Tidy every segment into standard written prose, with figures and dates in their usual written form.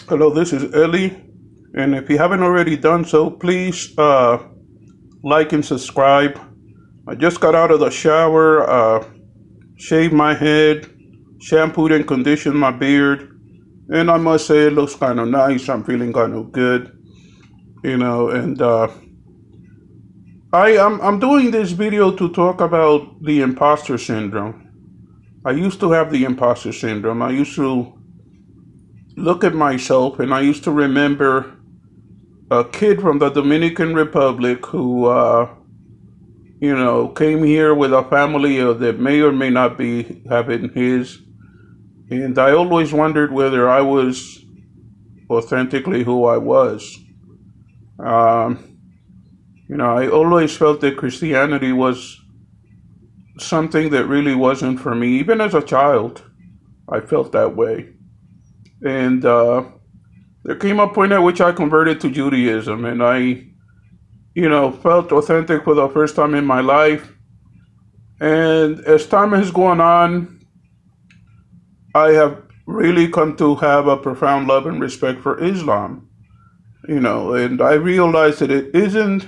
Hello, this is Eli, and if you haven't already done so, please like and subscribe. I just got out of the shower, shaved my head, shampooed and conditioned my beard, and I must say it looks kind of nice. I'm feeling kind of good, and I'm doing this video to talk about the imposter syndrome. I used to have the imposter syndrome. I used to look at myself, and I used to remember a kid from the Dominican Republic who, came here with a family that may or may not be having his. And I always wondered whether I was authentically who I was. I always felt that Christianity was something that really wasn't for me. Even as a child, I felt that way. And there came a point at which I converted to Judaism, and I felt authentic for the first time in my life. And as time has gone on, I have really come to have a profound love and respect for Islam. And I realized that it isn't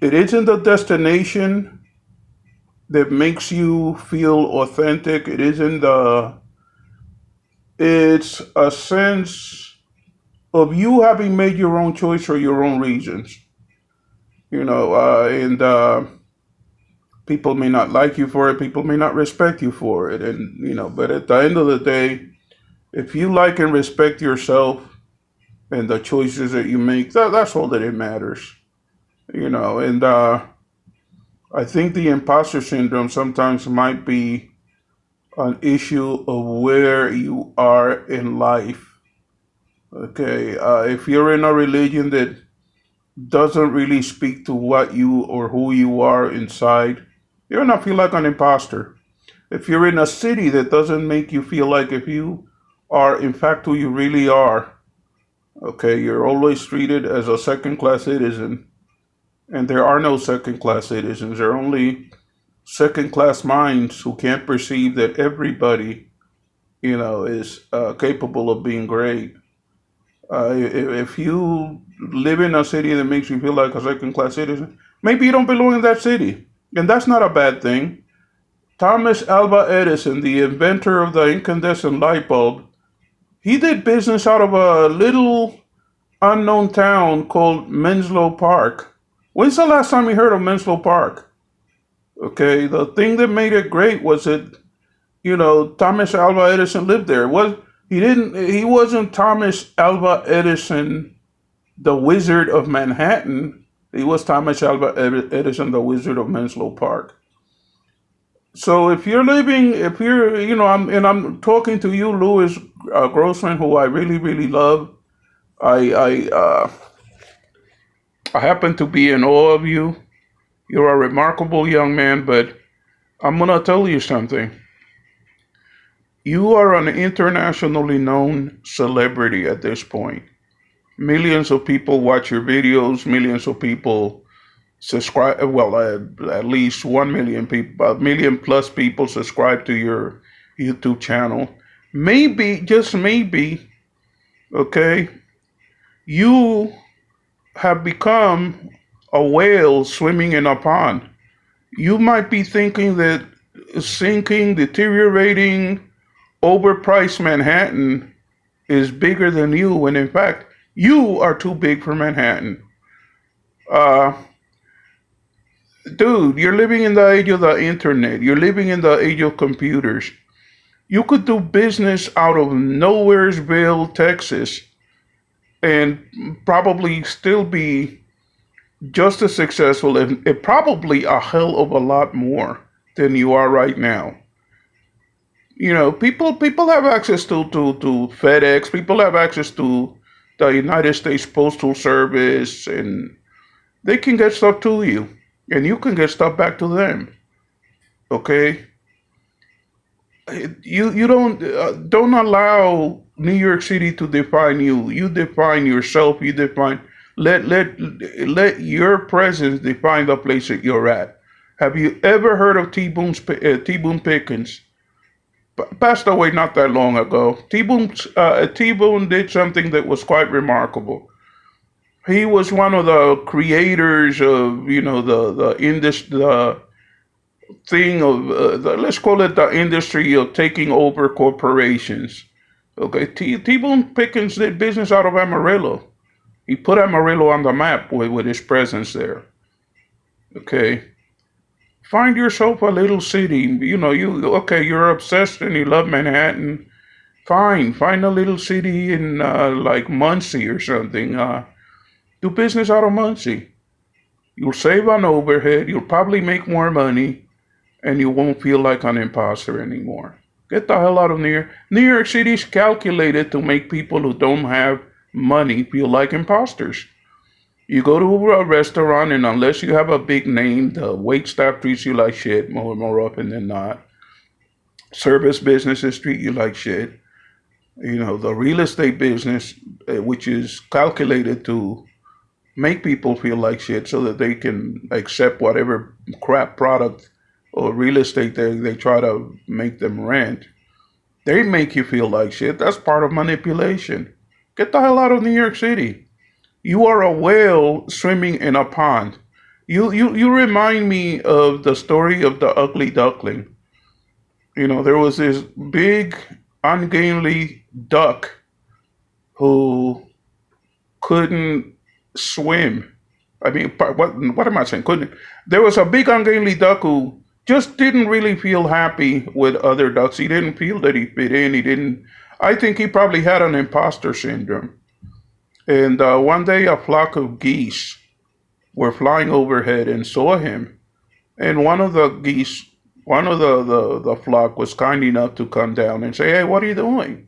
a destination that makes you feel authentic. It's a sense of you having made your own choice for your own reasons. And people may not like you for it. People may not respect you for it. But at the end of the day, if you like and respect yourself and the choices that you make, that's all that it matters. And I think the imposter syndrome sometimes might be an issue of where you are in life. Okay, if you're in a religion that doesn't really speak to what you or who you are inside, you're gonna feel like an imposter. If you're in a city that doesn't make you feel like if you are in fact who you really are, okay, you're always treated as a second-class citizen. And there are no second-class citizens. There are only second-class minds who can't perceive that everybody, is capable of being great. If you live in a city that makes you feel like a second-class citizen, maybe you don't belong in that city. And that's not a bad thing. Thomas Alva Edison, the inventor of the incandescent light bulb, he did business out of a little unknown town called Menlo Park. When's the last time you heard of Menlo Park? Okay, the thing that made it great was that, Thomas Alva Edison lived there. He wasn't Thomas Alva Edison, the Wizard of Manhattan. He was Thomas Alva Edison, the Wizard of Menlo Park. So I'm talking to you, Louis Grossman, who I really, really love. I happen to be in awe of you. You're a remarkable young man, but I'm going to tell you something. You are an internationally known celebrity at this point. Millions of people watch your videos. Millions of people subscribe. Well, at least 1 million people, 1 million plus people subscribe to your YouTube channel. Maybe, just maybe, okay, you have become a whale swimming in a pond. You might be thinking that sinking, deteriorating, overpriced Manhattan is bigger than you, when in fact, you are too big for Manhattan. Dude, you're living in the age of the internet. You're living in the age of computers. You could do business out of Nowheresville, Texas, and probably still be just as successful, and probably a hell of a lot more than you are right now. People have access to FedEx. People have access to the United States Postal Service, and they can get stuff to you, and you can get stuff back to them. Okay. You don't allow New York City to define you. You define yourself. Let your presence define the place that you're at. Have you ever heard of T. Boone Pickens? passed away not that long ago. T-Boone did something that was quite remarkable. He was one of the creators of, the thing of, let's call it the industry of taking over corporations. Okay, T-Boone Pickens did business out of Amarillo. He put Amarillo on the map with his presence there. Okay, find yourself a little city. You're obsessed and you love Manhattan. Fine, find a little city in like Muncie or something. Do business out of Muncie. You'll save on overhead. You'll probably make more money, and you won't feel like an imposter anymore. Get the hell out of New York. New York City's calculated to make people who don't have money feel like imposters. You go to a restaurant, and unless you have a big name, the wait staff treats you like shit more often than not. Service businesses treat you like shit. The real estate business, which is calculated to make people feel like shit so that they can accept whatever crap product or real estate they try to make them rent. They make you feel like shit. That's part of manipulation. Get the hell out of New York City. You are a whale swimming in a pond. You remind me of the story of the ugly duckling. There was this big, ungainly duck who couldn't swim. I mean, what am I saying? Couldn't. There was a big, ungainly duck who just didn't really feel happy with other ducks. He didn't feel that he fit in. He didn't. I think he probably had an imposter syndrome. And one day, a flock of geese were flying overhead and saw him. And one of the geese, one of the flock was kind enough to come down and say, "Hey, what are you doing?"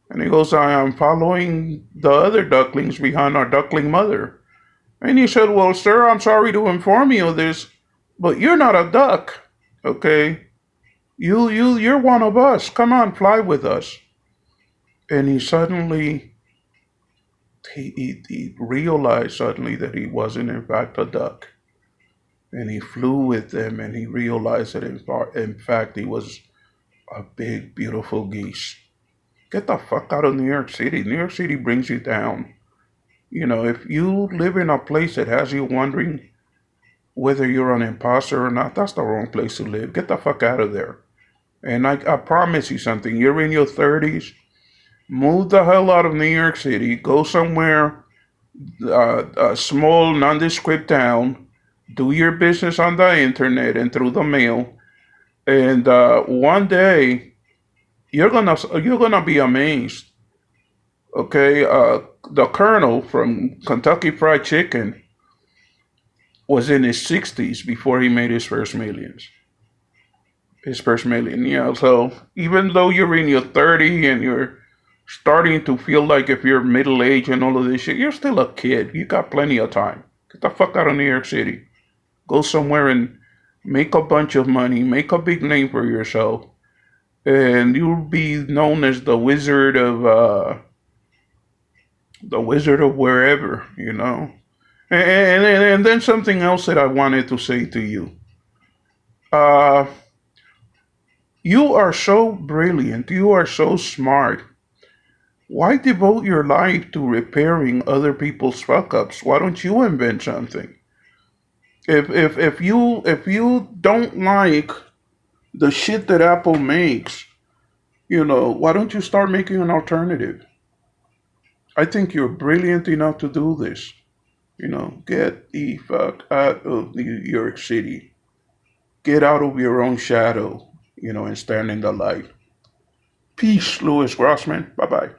And he goes, "I am following the other ducklings behind our duckling mother." And he said, "Well, sir, I'm sorry to inform you of this, but you're not a duck, okay? You're one of us. Come on, fly with us." And he realized suddenly that he wasn't in fact a duck. And he flew with them, and he realized that in fact he was a big, beautiful geese. Get the fuck out of New York City. New York City brings you down. If you live in a place that has you wondering whether you're an imposter or not, that's the wrong place to live. Get the fuck out of there. And I promise you something. You're in your 30s. Move the hell out of New York City. Go somewhere, a small, nondescript town. Do your business on the internet and through the mail. And one day, you're gonna be amazed. Okay, the Colonel from Kentucky Fried Chicken was in his 60s before he made his first millions. His first million, yeah. So even though you're in your 30 and you're starting to feel like if you're middle age and all of this shit, you're still a kid. You got plenty of time. Get the fuck out of New York City. Go somewhere and make a bunch of money, make a big name for yourself, and you'll be known as the wizard of wherever. And then something else that I wanted to say to you. Uh, you are so brilliant. You are so smart. Why devote your life to repairing other people's fuck ups? Why don't you invent something? If you don't like the shit that Apple makes, why don't you start making an alternative? I think you're brilliant enough to do this. Get the fuck out of New York City. Get out of your own shadow, and stand in the light. Peace, Louis Grossman. Bye bye.